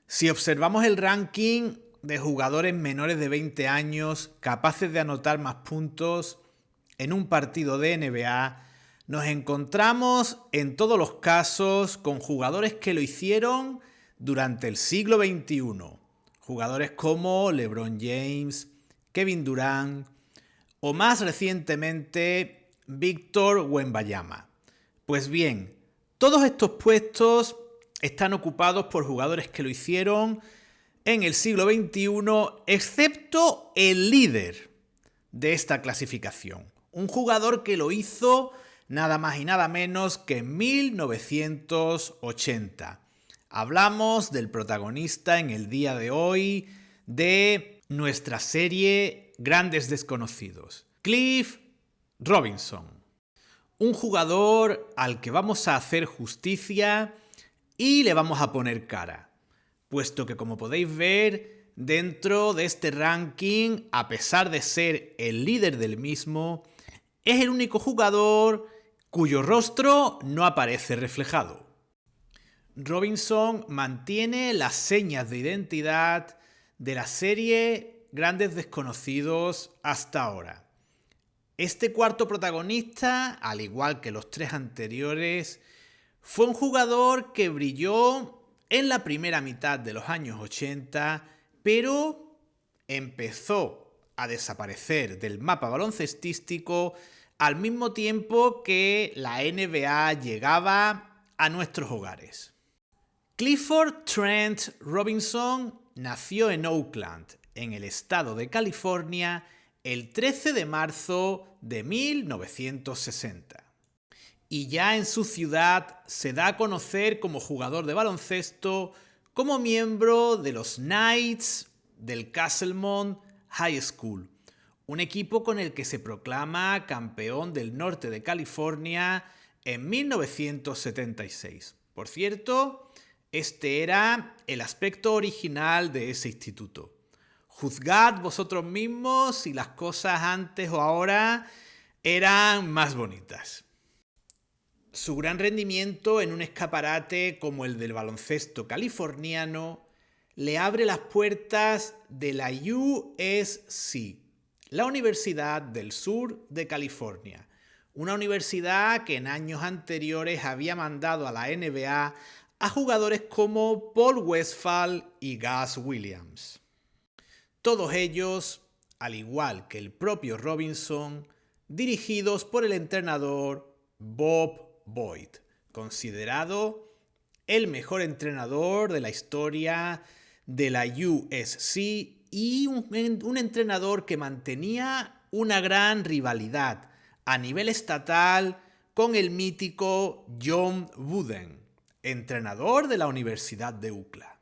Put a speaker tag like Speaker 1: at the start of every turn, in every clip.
Speaker 1: Si observamos el ranking de jugadores menores de 20 años capaces de anotar más puntos en un partido de NBA, nos encontramos en todos los casos con jugadores que lo hicieron durante el siglo XXI. Jugadores como LeBron James, Kevin Durant o más recientemente Víctor Wembanyama. Pues bien, todos estos puestos están ocupados por jugadores que lo hicieron en el siglo XXI, excepto el líder de esta clasificación. Un jugador que lo hizo nada más y nada menos que en 1980. Hablamos del protagonista en el día de hoy de nuestra serie Grandes Desconocidos, Cliff Robinson. Un jugador al que vamos a hacer justicia y le vamos a poner cara, puesto que, como podéis ver, dentro de este ranking, a pesar de ser el líder del mismo, es el único jugador cuyo rostro no aparece reflejado. Robinson mantiene las señas de identidad de la serie Grandes Desconocidos hasta ahora. Este cuarto protagonista, al igual que los tres anteriores, fue un jugador que brilló en la primera mitad de los años 80, pero empezó a desaparecer del mapa baloncestístico al mismo tiempo que la NBA llegaba a nuestros hogares. Clifford Trent Robinson nació en Oakland, en el estado de California, el 13 de marzo de 1960. Y ya en su ciudad se da a conocer como jugador de baloncesto, como miembro de los Knights del Castlemont High School, un equipo con el que se proclama campeón del norte de California en 1976. Por cierto, este era el aspecto original de ese instituto. Juzgad vosotros mismos si las cosas antes o ahora eran más bonitas. Su gran rendimiento en un escaparate como el del baloncesto californiano le abre las puertas de la USC, la Universidad del Sur de California, una universidad que en años anteriores había mandado a la NBA a jugadores como Paul Westphal y Gus Williams. Todos ellos, al igual que el propio Robinson, dirigidos por el entrenador Bob Boyd, considerado el mejor entrenador de la historia de la USC y un entrenador que mantenía una gran rivalidad a nivel estatal con el mítico John Wooden, entrenador de la Universidad de UCLA.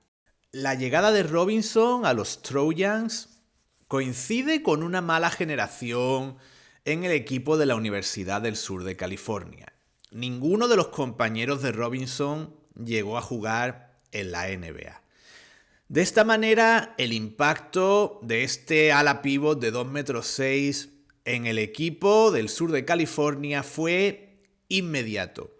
Speaker 1: La llegada de Robinson a los Trojans coincide con una mala generación en el equipo de la Universidad del Sur de California. Ninguno de los compañeros de Robinson llegó a jugar en la NBA. De esta manera, el impacto de este ala pívot de 2,6 metros en el equipo del sur de California fue inmediato.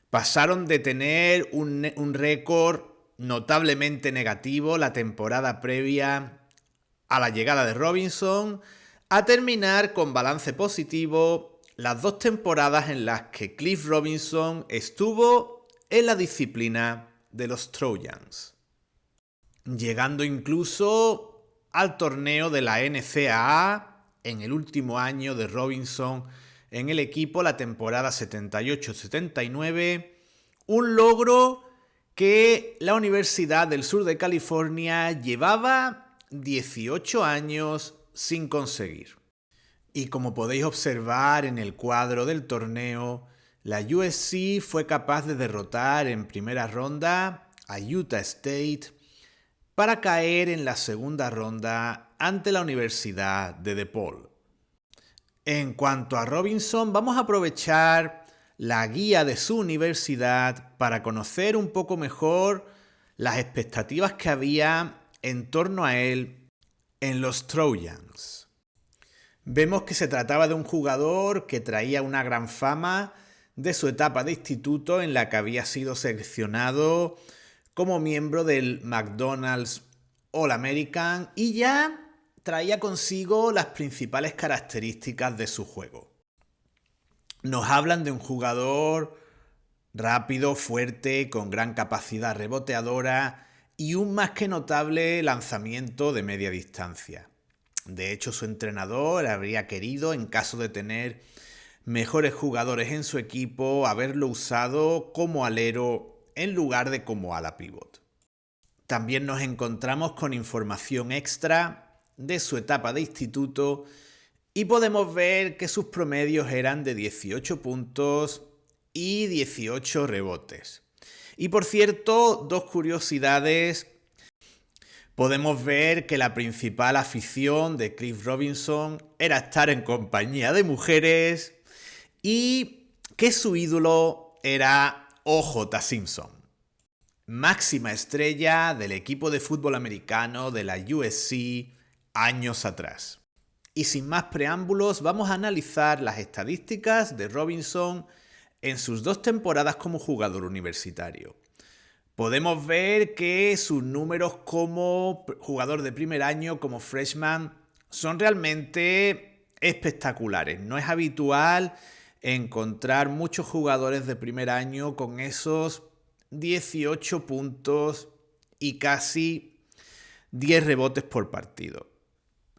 Speaker 1: Pasaron de tener un récord notablemente negativo la temporada previa a la llegada de Robinson a terminar con balance positivo las 2 temporadas en las que Cliff Robinson estuvo en la disciplina de los Trojans, llegando incluso al torneo de la NCAA en el último año de Robinson en el equipo, la temporada 78-79, un logro que la Universidad del Sur de California llevaba 18 años sin conseguir. Y como podéis observar en el cuadro del torneo, la USC fue capaz de derrotar en primera ronda a Utah State para caer en la segunda ronda ante la Universidad de DePaul. En cuanto a Robinson, vamos a aprovechar la guía de su universidad para conocer un poco mejor las expectativas que había en torno a él en los Trojans. Vemos que se trataba de un jugador que traía una gran fama de su etapa de instituto en la que había sido seleccionado como miembro del McDonald's All-American y ya traía consigo las principales características de su juego. Nos hablan de un jugador rápido, fuerte, con gran capacidad reboteadora y un más que notable lanzamiento de media distancia. De hecho, su entrenador habría querido, en caso de tener mejores jugadores en su equipo, haberlo usado como alero en lugar de como ala pívot. También nos encontramos con información extra de su etapa de instituto y podemos ver que sus promedios eran de 18 puntos y 18 rebotes. Y por cierto, dos curiosidades. Podemos ver que la principal afición de Cliff Robinson era estar en compañía de mujeres y que su ídolo era O.J. Simpson, máxima estrella del equipo de fútbol americano de la USC años atrás. Y sin más preámbulos, vamos a analizar las estadísticas de Robinson en sus 2 temporadas como jugador universitario. Podemos ver que sus números como jugador de primer año, como freshman, son realmente espectaculares. No es habitual encontrar muchos jugadores de primer año con esos 18 puntos y casi 10 rebotes por partido.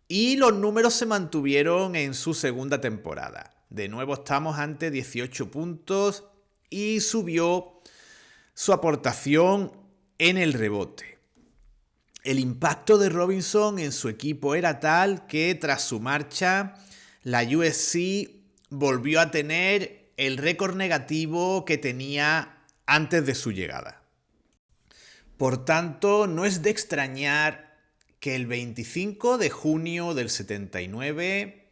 Speaker 1: Y los números se mantuvieron en su segunda temporada. De nuevo estamos ante 18 puntos y subió su aportación en el rebote. El impacto de Robinson en su equipo era tal que tras su marcha, la USC volvió a tener el récord negativo que tenía antes de su llegada. Por tanto, no es de extrañar que el 25 de junio del 79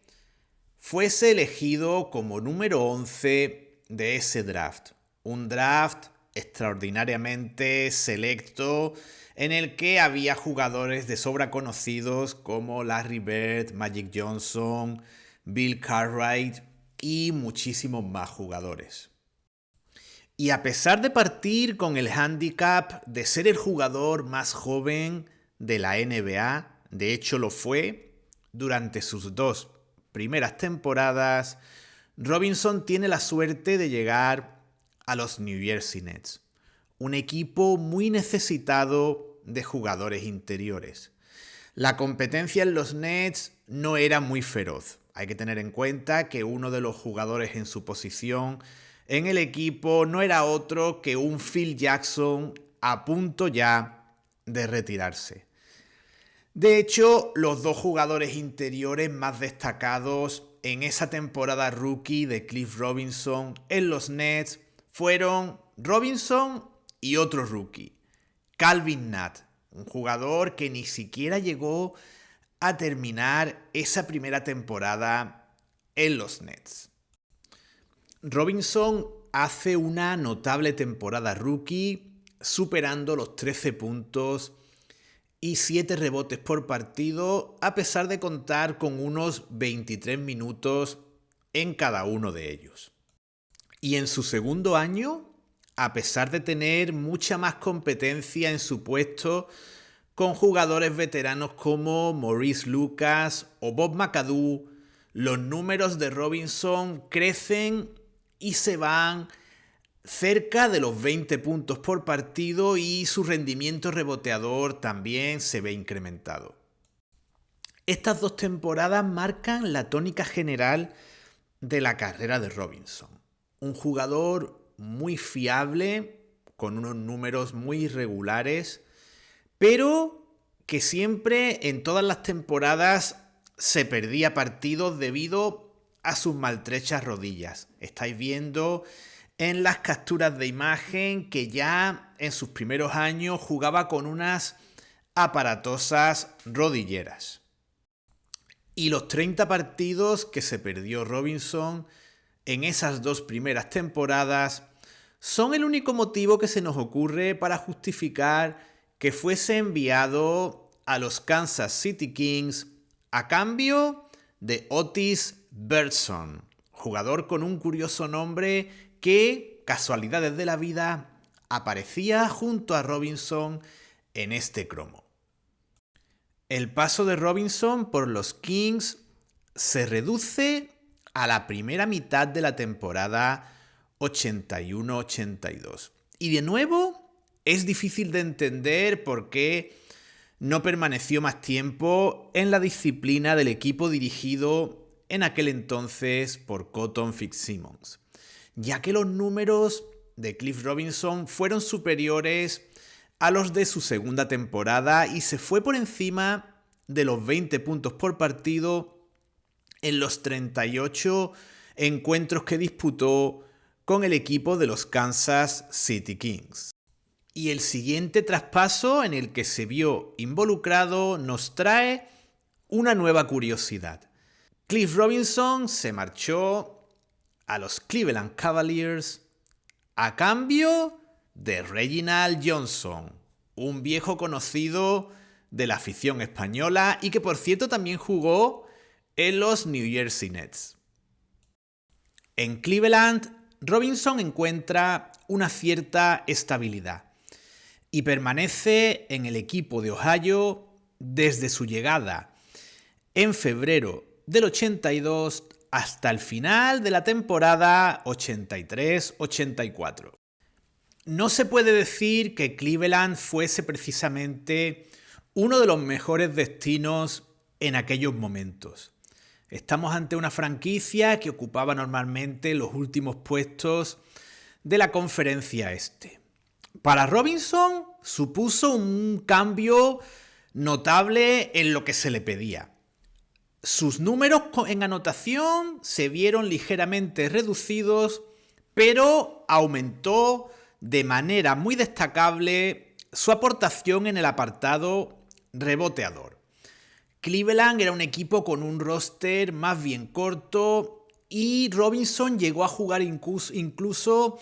Speaker 1: fuese elegido como número 11 de ese draft. Un draft extraordinariamente selecto en el que había jugadores de sobra conocidos como Larry Bird, Magic Johnson, Bill Cartwright y muchísimos más jugadores. Y a pesar de partir con el hándicap de ser el jugador más joven de la NBA, de hecho lo fue, durante sus 2 primeras temporadas, Robinson tiene la suerte de llegar a los New Jersey Nets, un equipo muy necesitado de jugadores interiores. La competencia en los Nets no era muy feroz. Hay que tener en cuenta que uno de los jugadores en su posición en el equipo no era otro que un Phil Jackson a punto ya de retirarse. De hecho, los 2 jugadores interiores más destacados en esa temporada rookie de Cliff Robinson en los Nets fueron Robinson y otro rookie, Calvin Nutt, un jugador que ni siquiera llegó a terminar esa primera temporada en los Nets. Robinson hace una notable temporada rookie, superando los 13 puntos y 7 rebotes por partido, a pesar de contar con unos 23 minutos en cada uno de ellos. Y en su segundo año, a pesar de tener mucha más competencia en su puesto, con jugadores veteranos como Maurice Lucas o Bob McAdoo, los números de Robinson crecen y se van cerca de los 20 puntos por partido y su rendimiento reboteador también se ve incrementado. Estas 2 temporadas marcan la tónica general de la carrera de Robinson. Un jugador muy fiable, con unos números muy irregulares, pero que siempre en todas las temporadas se perdía partidos debido a sus maltrechas rodillas. Estáis viendo en las capturas de imagen que ya en sus primeros años jugaba con unas aparatosas rodilleras. Y los 30 partidos que se perdió Robinson en esas 2 primeras temporadas son el único motivo que se nos ocurre para justificar que fuese enviado a los Kansas City Kings a cambio de Otis Bertson, jugador con un curioso nombre que, casualidades de la vida, aparecía junto a Robinson en este cromo. El paso de Robinson por los Kings se reduce a la primera mitad de la temporada 81-82. Y de nuevo, es difícil de entender por qué no permaneció más tiempo en la disciplina del equipo dirigido en aquel entonces por Cotton Fitzsimmons, ya que los números de Cliff Robinson fueron superiores a los de su segunda temporada y se fue por encima de los 20 puntos por partido en los 38 encuentros que disputó con el equipo de los Kansas City Kings. Y el siguiente traspaso en el que se vio involucrado nos trae una nueva curiosidad. Cliff Robinson se marchó a los Cleveland Cavaliers a cambio de Reginald Johnson, un viejo conocido de la afición española y que por cierto también jugó en los New Jersey Nets. En Cleveland, Robinson encuentra una cierta estabilidad y permanece en el equipo de Ohio desde su llegada en febrero del 82 hasta el final de la temporada 83-84. No se puede decir que Cleveland fuese precisamente uno de los mejores destinos en aquellos momentos. Estamos ante una franquicia que ocupaba normalmente los últimos puestos de la conferencia este. Para Robinson supuso un cambio notable en lo que se le pedía. Sus números en anotación se vieron ligeramente reducidos, pero aumentó de manera muy destacable su aportación en el apartado reboteador. Cleveland era un equipo con un roster más bien corto y Robinson llegó a jugar incluso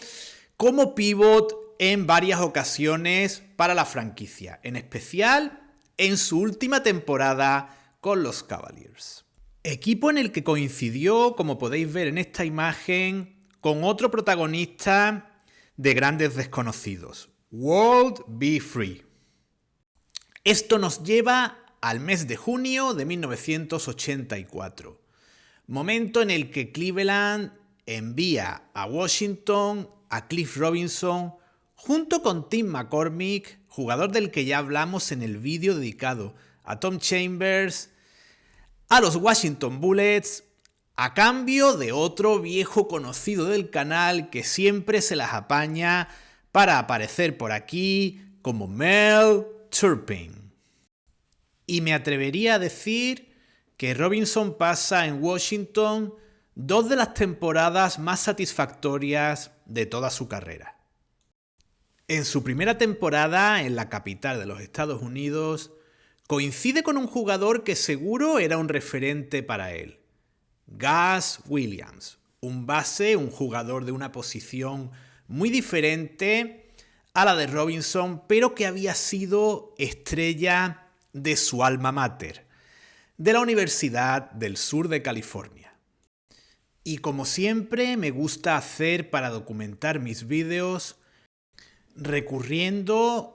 Speaker 1: como pivot en varias ocasiones para la franquicia, en especial en su última temporada con los Cavaliers. Equipo en el que coincidió, como podéis ver en esta imagen, con otro protagonista de Grandes Desconocidos, World Be Free. Esto nos lleva al mes de junio de 1984, momento en el que Cleveland envía a Washington a Cliff Robinson junto con Tim McCormick, jugador del que ya hablamos en el vídeo dedicado a Tom Chambers, a los Washington Bullets, a cambio de otro viejo conocido del canal que siempre se las apaña para aparecer por aquí, como Mel Turpin. Y me atrevería a decir que Robinson pasa en Washington 2 de las temporadas más satisfactorias de toda su carrera. En su primera temporada en la capital de los Estados Unidos, coincide con un jugador que seguro era un referente para él, Gus Williams, un base, un jugador de una posición muy diferente a la de Robinson, pero que había sido estrella de su alma mater, de la Universidad del Sur de California. Y como siempre me gusta hacer para documentar mis vídeos, recurriendo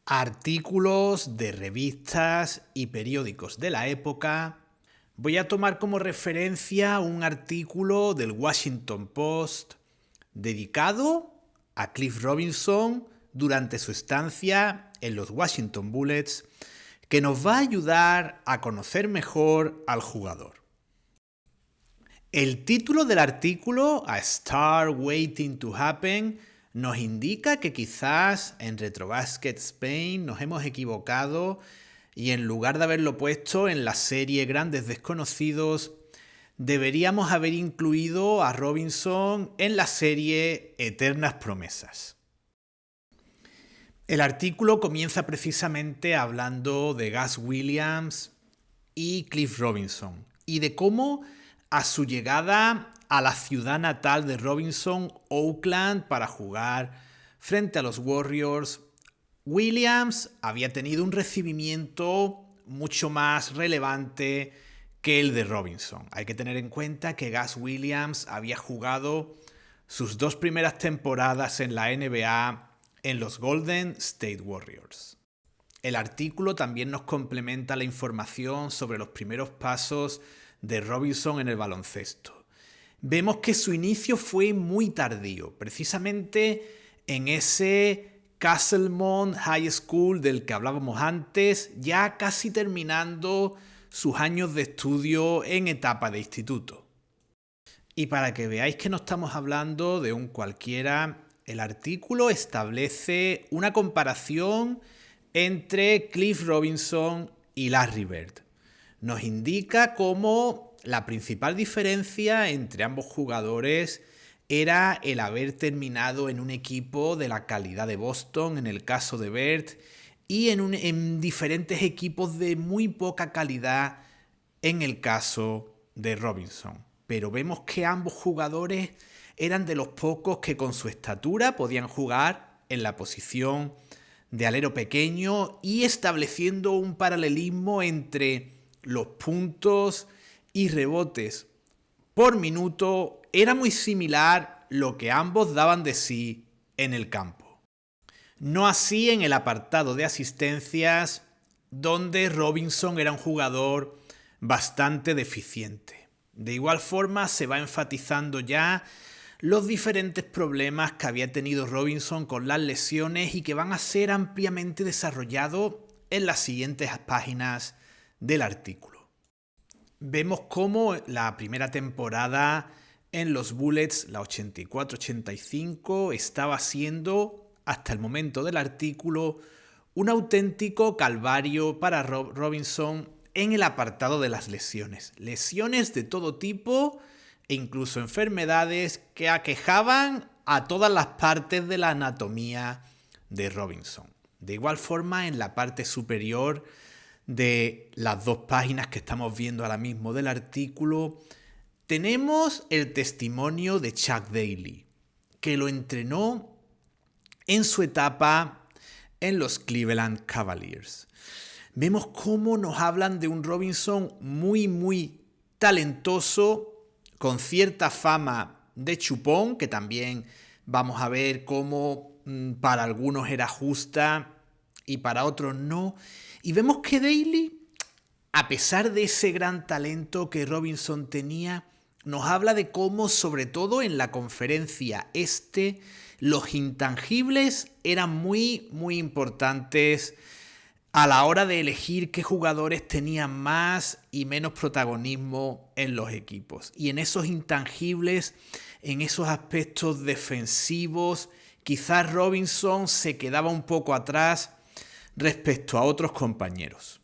Speaker 1: a artículos de revistas y periódicos de la época, voy a tomar como referencia un artículo del Washington Post dedicado a Cliff Robinson durante su estancia en los Washington Bullets, que nos va a ayudar a conocer mejor al jugador. El título del artículo, A Star Waiting to Happen, nos indica que quizás en Retrobasket Spain nos hemos equivocado y en lugar de haberlo puesto en la serie Grandes Desconocidos, deberíamos haber incluido a Robinson en la serie Eternas Promesas. El artículo comienza precisamente hablando de Gus Williams y Cliff Robinson y de cómo a su llegada a la ciudad natal de Robinson, Oakland, para jugar frente a los Warriors, Williams había tenido un recibimiento mucho más relevante que el de Robinson. Hay que tener en cuenta que Gus Williams había jugado sus 2 primeras temporadas en la NBA en los Golden State Warriors. El artículo también nos complementa la información sobre los primeros pasos de Robinson en el baloncesto. Vemos que su inicio fue muy tardío, precisamente en ese Castlemont High School del que hablábamos antes, ya casi terminando sus años de estudio en etapa de instituto. Y para que veáis que no estamos hablando de un cualquiera, el artículo establece una comparación entre Cliff Robinson y Larry Bird. Nos indica cómo la principal diferencia entre ambos jugadores era el haber terminado en un equipo de la calidad de Boston, en el caso de Bird, y en diferentes equipos de muy poca calidad en el caso de Robinson. Pero vemos que ambos jugadores eran de los pocos que con su estatura podían jugar en la posición de alero pequeño y estableciendo un paralelismo entre los puntos y rebotes por minuto. Era muy similar lo que ambos daban de sí en el campo. No así en el apartado de asistencias, donde Robinson era un jugador bastante deficiente. De igual forma se va enfatizando ya los diferentes problemas que había tenido Robinson con las lesiones y que van a ser ampliamente desarrollados en las siguientes páginas del artículo. Vemos cómo la primera temporada en los Bullets, la 84-85, estaba siendo, hasta el momento del artículo, un auténtico calvario para Robinson en el apartado de las lesiones. Lesiones de todo tipo e incluso enfermedades que aquejaban a todas las partes de la anatomía de Robinson. De igual forma, en la parte superior de las dos páginas que estamos viendo ahora mismo del artículo, tenemos el testimonio de Chuck Daly, que lo entrenó en su etapa en los Cleveland Cavaliers. Vemos cómo nos hablan de un Robinson muy talentoso, con cierta fama de chupón, que también vamos a ver cómo para algunos era justa y para otros no. Y vemos que Daly, a pesar de ese gran talento que Robinson tenía, nos habla de cómo, sobre todo en la conferencia este, los intangibles eran muy importantes a la hora de elegir qué jugadores tenían más y menos protagonismo en los equipos. Y en esos intangibles, en esos aspectos defensivos, quizás Robinson se quedaba un poco atrás respecto a otros compañeros.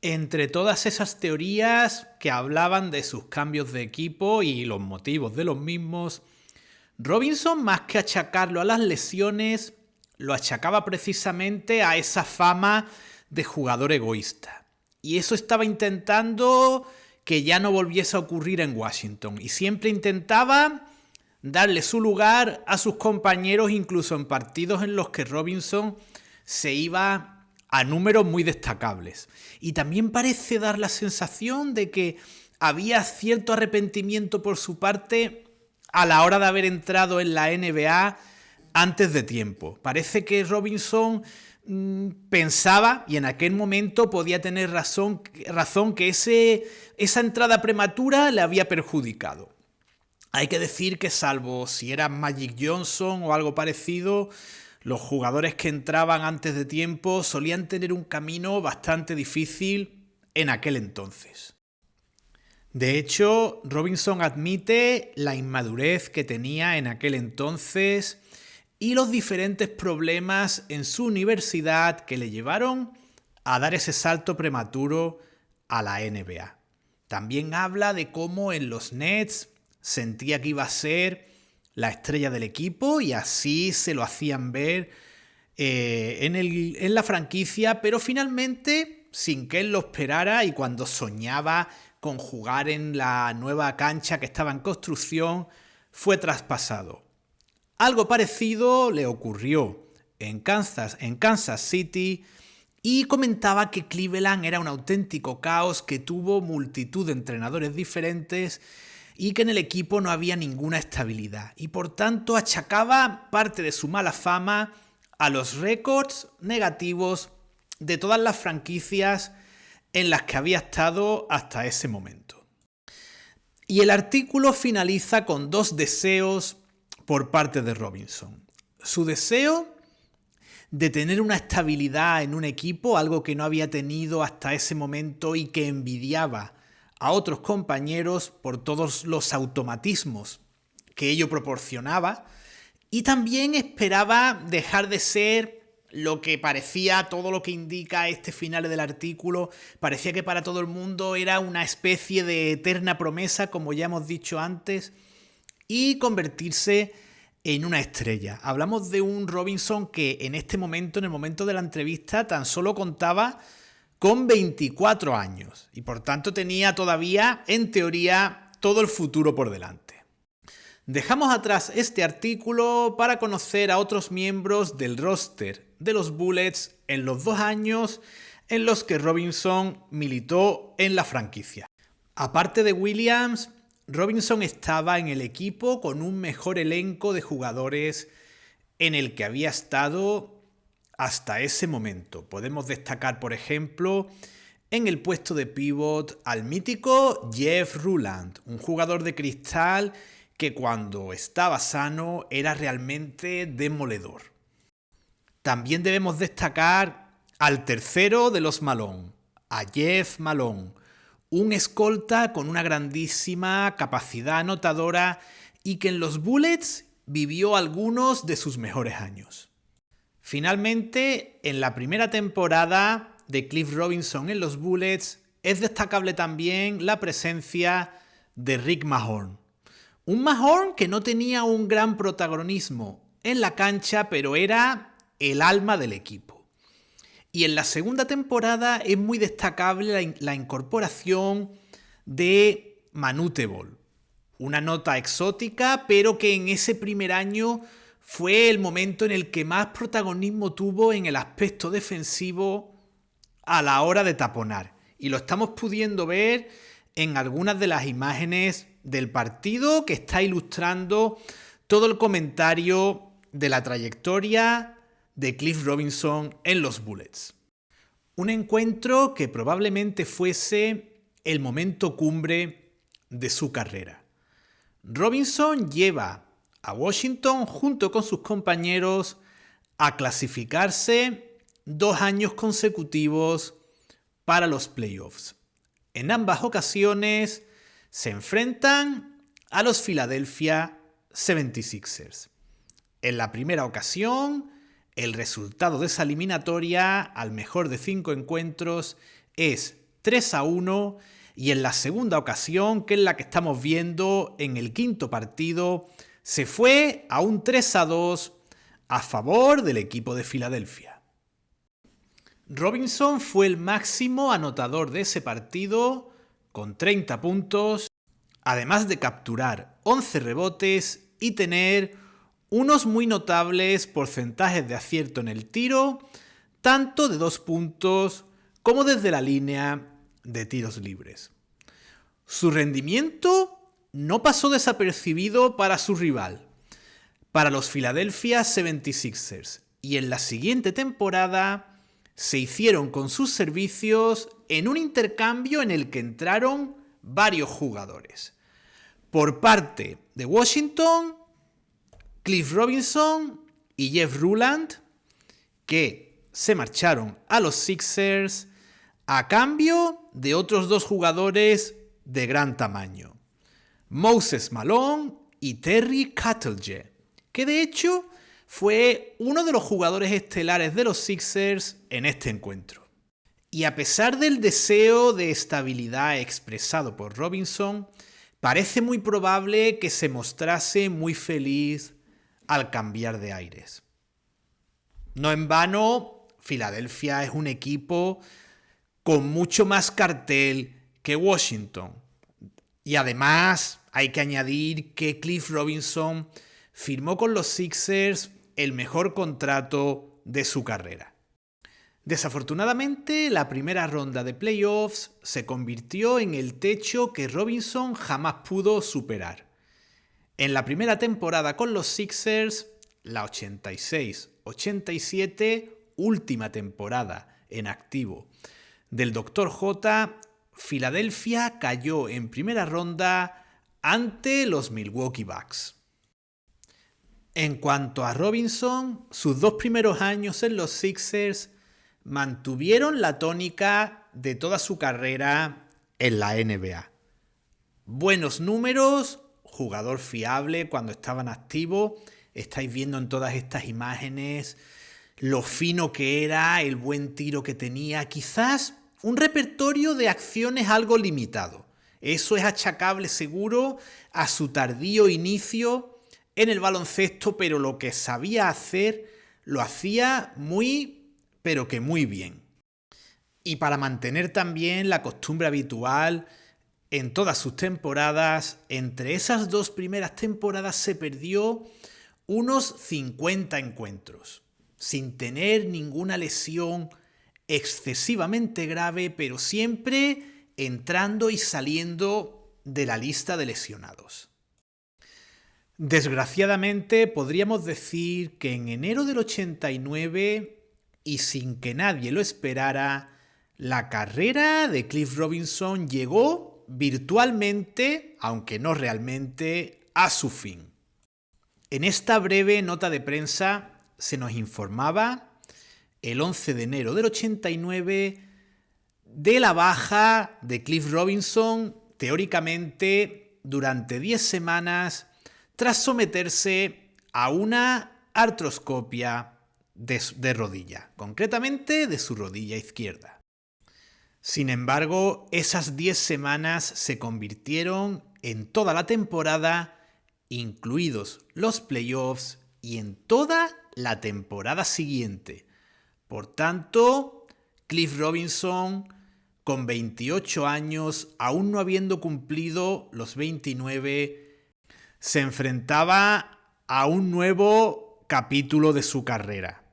Speaker 1: Entre todas esas teorías que hablaban de sus cambios de equipo y los motivos de los mismos, Robinson, más que achacarlo a las lesiones, lo achacaba precisamente a esa fama de jugador egoísta. Y eso estaba intentando que ya no volviese a ocurrir en Washington. Y siempre intentaba darle su lugar a sus compañeros, incluso en partidos en los que Robinson se iba a números muy destacables. Y también parece dar la sensación de que había cierto arrepentimiento por su parte a la hora de haber entrado en la NBA antes de tiempo. Parece que Robinson pensaba, y en aquel momento podía tener razón que esa entrada prematura le había perjudicado. Hay que decir que, salvo si era Magic Johnson o algo parecido, los jugadores que entraban antes de tiempo solían tener un camino bastante difícil en aquel entonces. De hecho, Robinson admite la inmadurez que tenía en aquel entonces y los diferentes problemas en su universidad que le llevaron a dar ese salto prematuro a la NBA. También habla de cómo en los Nets sentía que iba a ser la estrella del equipo y así se lo hacían ver en la franquicia, pero finalmente, sin que él lo esperara y cuando soñaba con jugar en la nueva cancha que estaba en construcción, fue traspasado. Algo parecido le ocurrió en Kansas City y comentaba que Cleveland era un auténtico caos, que tuvo multitud de entrenadores diferentes y que en el equipo no había ninguna estabilidad. Y por tanto achacaba parte de su mala fama a los récords negativos de todas las franquicias en las que había estado hasta ese momento. Y el artículo finaliza con 2 deseos por parte de Robinson. Su deseo de tener una estabilidad en un equipo, algo que no había tenido hasta ese momento y que envidiaba a otros compañeros por todos los automatismos que ello proporcionaba, y también esperaba dejar de ser lo que parecía, todo lo que indica este final del artículo, parecía que para todo el mundo era una especie de eterna promesa, como ya hemos dicho antes, y convertirse en una estrella. Hablamos de un Robinson que en este momento, en el momento de la entrevista, tan solo contaba con 24 años y por tanto tenía todavía, en teoría, todo el futuro por delante. Dejamos atrás este artículo para conocer a otros miembros del roster de los Bullets en los 2 años en los que Robinson militó en la franquicia. Aparte de Williams, Robinson estaba en el equipo con un mejor elenco de jugadores en el que había estado hasta ese momento. Podemos destacar, por ejemplo, en el puesto de pivot al mítico Jeff Ruland, un jugador de cristal que cuando estaba sano era realmente demoledor. También debemos destacar al tercero de los Malone, a Jeff Malone, un escolta con una grandísima capacidad anotadora y que en los Bullets vivió algunos de sus mejores años. Finalmente, en la primera temporada de Cliff Robinson en los Bullets es destacable también la presencia de Rick Mahorn. Un Mahorn que no tenía un gran protagonismo en la cancha, pero era el alma del equipo. Y en la segunda temporada es muy destacable la incorporación de Manute Bol, una nota exótica, pero que en ese primer año fue el momento en el que más protagonismo tuvo en el aspecto defensivo a la hora de taponar. Y lo estamos pudiendo ver en algunas de las imágenes del partido que está ilustrando todo el comentario de la trayectoria de Cliff Robinson en los Bullets. Un encuentro que probablemente fuese el momento cumbre de su carrera. Robinson lleva a Washington junto con sus compañeros a clasificarse 2 años consecutivos para los playoffs. En ambas ocasiones se enfrentan a los Philadelphia 76ers. En la primera ocasión, el resultado de esa eliminatoria al mejor de 5 encuentros es 3-1 y en la segunda ocasión, que es la que estamos viendo en el quinto partido, se fue a un 3-2 a favor del equipo de Filadelfia. Robinson fue el máximo anotador de ese partido con 30 puntos, además de capturar 11 rebotes y tener unos muy notables porcentajes de acierto en el tiro, tanto de 2 puntos como desde la línea de tiros libres. Su rendimiento no pasó desapercibido para su rival, para los Philadelphia 76ers, y en la siguiente temporada se hicieron con sus servicios en un intercambio en el que entraron varios jugadores. Por parte de Washington, Cliff Robinson y Jeff Ruland, que se marcharon a los Sixers a cambio de otros 2 jugadores de gran tamaño, Moses Malone y Terry Cattleje, que de hecho fue uno de los jugadores estelares de los Sixers en este encuentro. Y a pesar del deseo de estabilidad expresado por Robinson, parece muy probable que se mostrase muy feliz al cambiar de aires. No en vano, Filadelfia es un equipo con mucho más cartel que Washington. Y además hay que añadir que Cliff Robinson firmó con los Sixers el mejor contrato de su carrera. Desafortunadamente, la primera ronda de playoffs se convirtió en el techo que Robinson jamás pudo superar. En la primera temporada con los Sixers, la 86-87, última temporada en activo del Dr. J, Filadelfia cayó en primera ronda ante los Milwaukee Bucks. En cuanto a Robinson, sus 2 primeros años en los Sixers mantuvieron la tónica de toda su carrera en la NBA. Buenos números, jugador fiable cuando estaba en activo. Estáis viendo en todas estas imágenes lo fino que era, el buen tiro que tenía. Quizás un repertorio de acciones algo limitado. Eso es achacable seguro a su tardío inicio en el baloncesto, pero lo que sabía hacer lo hacía muy, pero que muy bien. Y para mantener también la costumbre habitual en todas sus temporadas, entre esas 2 primeras temporadas se perdió unos 50 encuentros, sin tener ninguna lesión excesivamente grave, pero siempre entrando y saliendo de la lista de lesionados. Desgraciadamente, podríamos decir que en enero del 89, y sin que nadie lo esperara, la carrera de Cliff Robinson llegó virtualmente, aunque no realmente, a su fin. En esta breve nota de prensa se nos informaba el 11 de enero del 89 de la baja de Cliff Robinson, teóricamente durante 10 semanas, tras someterse a una artroscopia de rodilla, concretamente de su rodilla izquierda. Sin embargo, esas 10 semanas se convirtieron en toda la temporada, incluidos los playoffs, y en toda la temporada siguiente. Por tanto, Cliff Robinson, con 28 años, aún no habiendo cumplido los 29, se enfrentaba a un nuevo capítulo de su carrera.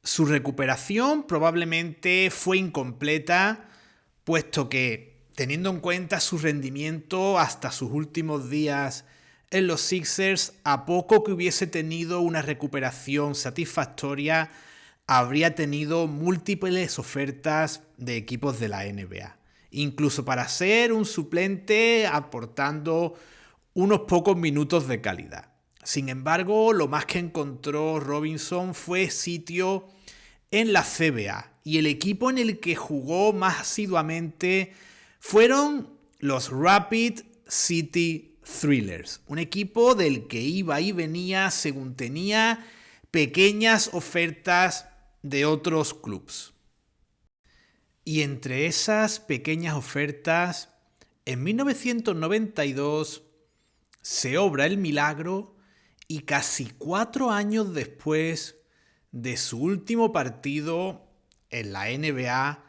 Speaker 1: Su recuperación probablemente fue incompleta, puesto que, teniendo en cuenta su rendimiento hasta sus últimos días en los Sixers, a poco que hubiese tenido una recuperación satisfactoria, habría tenido múltiples ofertas de equipos de la NBA, incluso para ser un suplente aportando unos pocos minutos de calidad. Sin embargo, lo más que encontró Robinson fue sitio en la CBA, y el equipo en el que jugó más asiduamente fueron los Rapid City Thrillers, un equipo del que iba y venía según tenía pequeñas ofertas de otros clubes. Y entre esas pequeñas ofertas, en 1992 se obra el milagro, y casi 4 años después de su último partido en la NBA,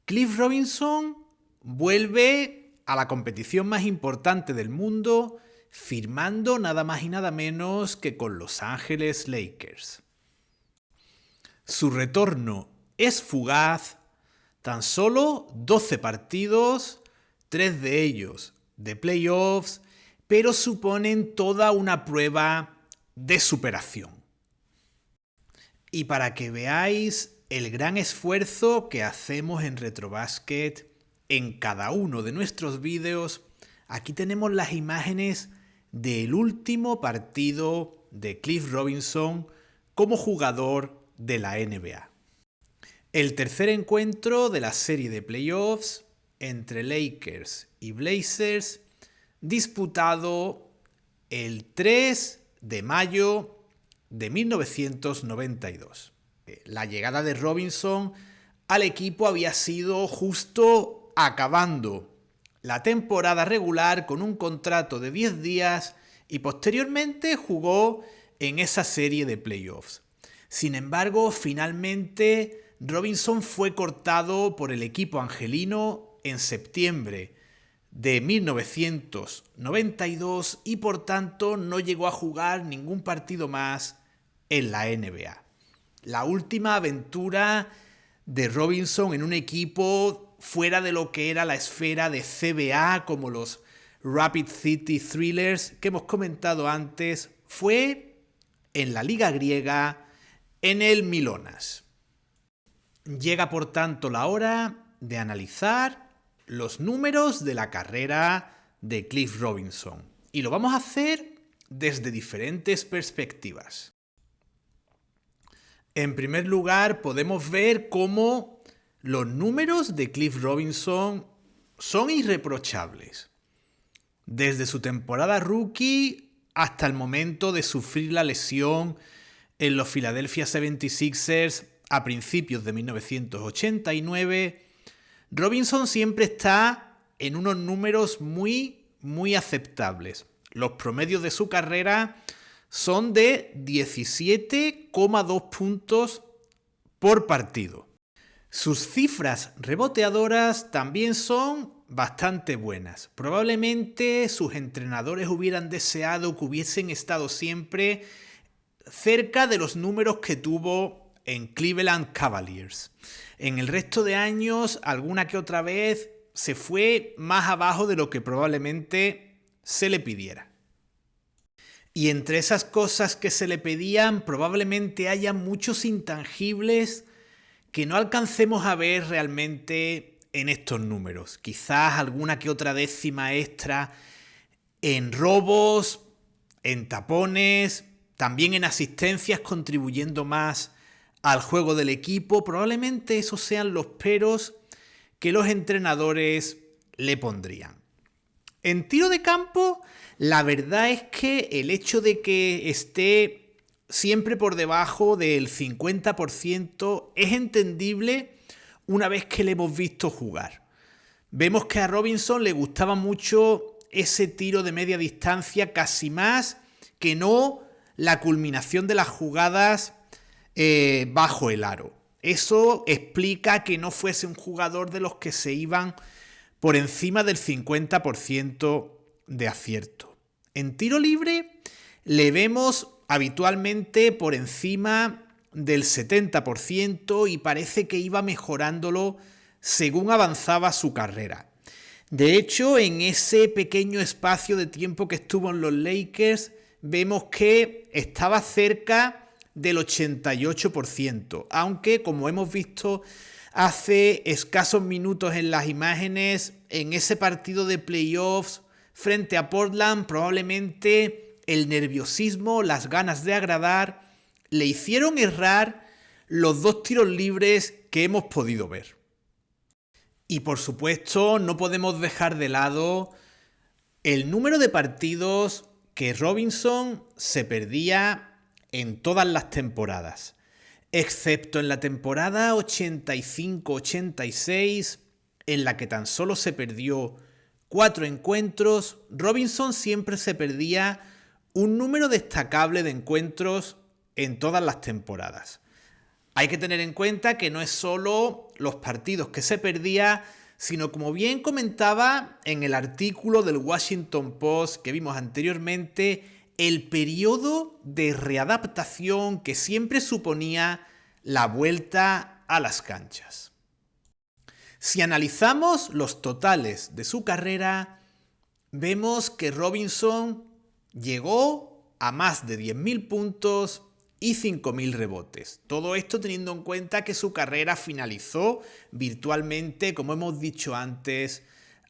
Speaker 1: Cliff Robinson vuelve a la competición más importante del mundo, firmando nada más y nada menos que con Los Ángeles Lakers. Su retorno es fugaz, tan solo 12 partidos, 3 de ellos de playoffs, pero suponen toda una prueba de superación. Y para que veáis el gran esfuerzo que hacemos en Retrobasket en cada uno de nuestros vídeos, aquí tenemos las imágenes del último partido de Cliff Robinson como jugador de la NBA. El tercer encuentro de la serie de playoffs entre Lakers y Blazers, disputado el 3 de mayo de 1992. La llegada de Robinson al equipo había sido justo acabando la temporada regular con un contrato de 10 días y posteriormente jugó en esa serie de playoffs. Sin embargo, finalmente Robinson fue cortado por el equipo angelino en septiembre de 1992 y por tanto no llegó a jugar ningún partido más en la NBA. La última aventura de Robinson en un equipo fuera de lo que era la esfera de CBA, como los Rapid City Thrillers que hemos comentado antes, fue en la liga griega, en el Milonas. Llega por tanto la hora de analizar los números de la carrera de Cliff Robinson. Y lo vamos a hacer desde diferentes perspectivas. En primer lugar, podemos ver cómo los números de Cliff Robinson son irreprochables. Desde su temporada rookie hasta el momento de sufrir la lesión en los Philadelphia 76ers a principios de 1989, Robinson siempre está en unos números muy aceptables. Los promedios de su carrera son de 17,2 puntos por partido. Sus cifras reboteadoras también son bastante buenas. Probablemente sus entrenadores hubieran deseado que hubiesen estado siempre cerca de los números que tuvo en Cleveland Cavaliers. En el resto de años, alguna que otra vez, se fue más abajo de lo que probablemente se le pidiera. Y entre esas cosas que se le pedían, probablemente haya muchos intangibles que no alcancemos a ver realmente en estos números. Quizás alguna que otra décima extra en robos, en tapones, también en asistencias, contribuyendo más al juego del equipo. Probablemente esos sean los peros que los entrenadores le pondrían. En tiro de campo, la verdad es que el hecho de que esté siempre por debajo del 50% es entendible una vez que le hemos visto jugar. Vemos que a Robinson le gustaba mucho ese tiro de media distancia, casi más que no la culminación de las jugadas bajo el aro. Eso explica que no fuese un jugador de los que se iban por encima del 50% de acierto. En tiro libre le vemos habitualmente por encima del 70% y parece que iba mejorándolo según avanzaba su carrera. De hecho, en ese pequeño espacio de tiempo que estuvo en los Lakers, vemos que estaba cerca del 88%, aunque como hemos visto hace escasos minutos en las imágenes, en ese partido de playoffs frente a Portland, probablemente el nerviosismo, las ganas de agradar, le hicieron errar los 2 tiros libres que hemos podido ver. Y por supuesto, no podemos dejar de lado el número de partidos que Robinson se perdía en todas las temporadas. Excepto en la temporada 85-86, en la que tan solo se perdió 4 encuentros, Robinson siempre se perdía un número destacable de encuentros en todas las temporadas. Hay que tener en cuenta que no es solo los partidos que se perdía, sino como bien comentaba en el artículo del Washington Post que vimos anteriormente, el periodo de readaptación que siempre suponía la vuelta a las canchas. Si analizamos los totales de su carrera, vemos que Robinson llegó a más de 10.000 puntos y 5.000 rebotes. Todo esto teniendo en cuenta que su carrera finalizó virtualmente, como hemos dicho antes,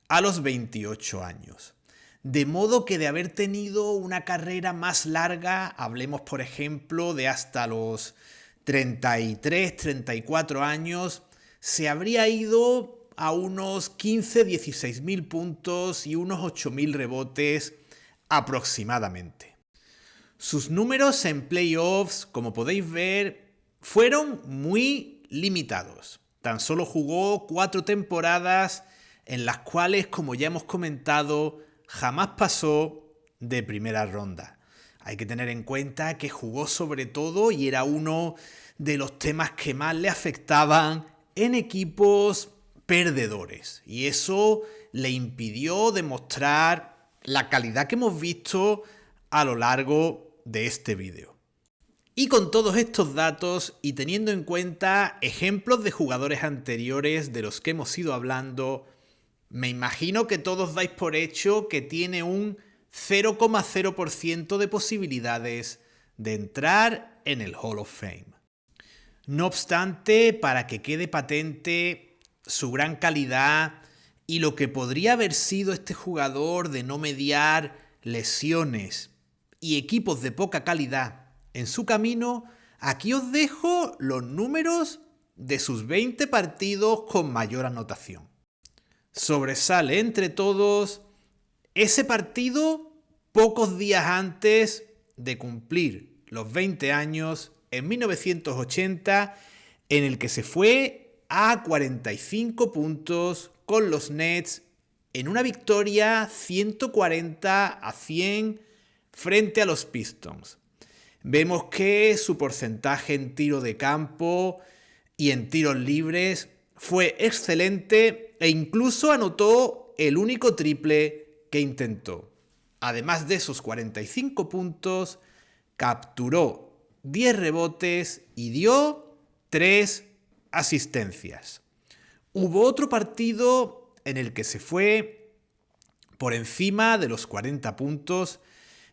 Speaker 1: a los 28 años. De modo que de haber tenido una carrera más larga, hablemos por ejemplo de hasta los 33, 34 años, se habría ido a unos 15, 16.000 puntos y unos 8.000 rebotes aproximadamente. Sus números en playoffs, como podéis ver, fueron muy limitados. Tan solo jugó 4 temporadas en las cuales, como ya hemos comentado, jamás pasó de primera ronda. Hay que tener en cuenta que jugó sobre todo y era uno de los temas que más le afectaban en equipos perdedores. Y eso le impidió demostrar la calidad que hemos visto a lo largo de este vídeo. Y con todos estos datos y teniendo en cuenta ejemplos de jugadores anteriores de los que hemos ido hablando, me imagino que todos dais por hecho que tiene un 0,0% de posibilidades de entrar en el Hall of Fame. No obstante, para que quede patente su gran calidad y lo que podría haber sido este jugador de no mediar lesiones y equipos de poca calidad en su camino, aquí os dejo los números de sus 20 partidos con mayor anotación. Sobresale entre todos ese partido pocos días antes de cumplir los 20 años, en 1980, en el que se fue a 45 puntos con los Nets en una victoria 140-100 frente a los Pistons. Vemos que su porcentaje en tiro de campo y en tiros libres fue excelente e incluso anotó el único triple que intentó. Además de esos 45 puntos, capturó 10 rebotes y dio 3 asistencias. Hubo otro partido en el que se fue por encima de los 40 puntos,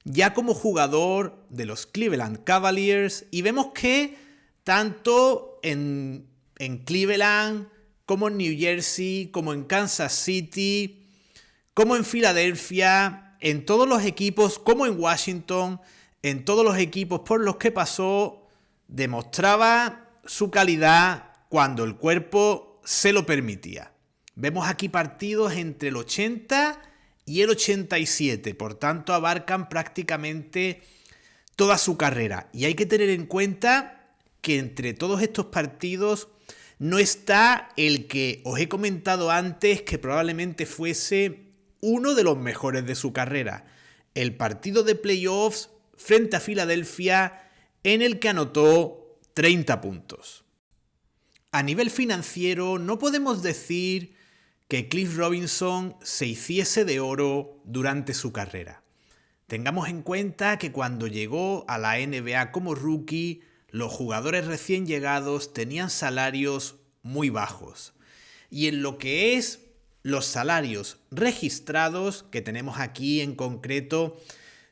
Speaker 1: ya como jugador de los Cleveland Cavaliers, y vemos que tanto en Cleveland, como en New Jersey, como en Kansas City, como en Filadelfia, en todos los equipos, como en Washington, en todos los equipos por los que pasó, demostraba su calidad cuando el cuerpo se lo permitía. Vemos aquí partidos entre el 80 y el 87, por tanto abarcan prácticamente toda su carrera. Y hay que tener en cuenta que entre todos estos partidos no está el que os he comentado antes, que probablemente fuese uno de los mejores de su carrera, el partido de playoffs frente a Filadelfia, en el que anotó 30 puntos. A nivel financiero, no podemos decir que Cliff Robinson se hiciese de oro durante su carrera. Tengamos en cuenta que cuando llegó a la NBA como rookie, los jugadores recién llegados tenían salarios muy bajos. Y en lo que es los salarios registrados, que tenemos aquí en concreto,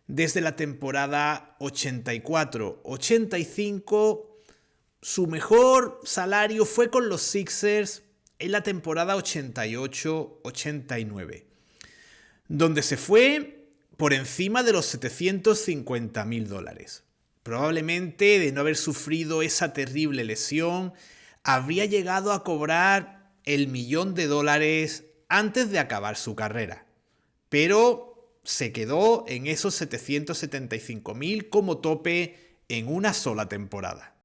Speaker 1: desde la temporada 84-85, su mejor salario fue con los Sixers en la temporada 88-89, donde se fue por encima de los $750,000. Probablemente, de no haber sufrido esa terrible lesión, habría llegado a cobrar el $1.000.000 antes de acabar su carrera. Pero se quedó en esos 775.000 como tope en una sola temporada.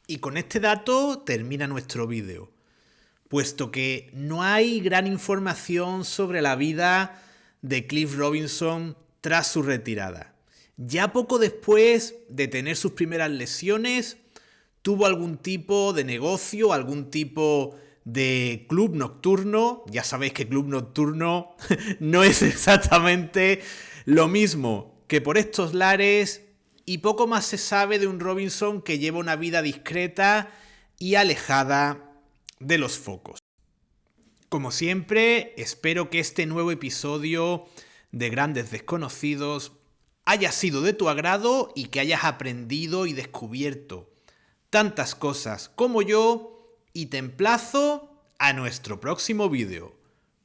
Speaker 1: Y con este dato termina nuestro vídeo, puesto que no hay gran información sobre la vida de Cliff Robinson tras su retirada. Ya poco después de tener sus primeras lesiones, tuvo algún tipo de negocio, algún tipo de club nocturno. Ya sabéis que club nocturno no es exactamente lo mismo que por estos lares, y poco más se sabe de un Robinson que lleva una vida discreta y alejada de los focos. Como siempre, espero que este nuevo episodio de Grandes Desconocidos haya sido de tu agrado y que hayas aprendido y descubierto tantas cosas como yo, y te emplazo a nuestro próximo vídeo.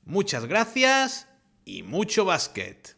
Speaker 1: Muchas gracias y mucho básquet.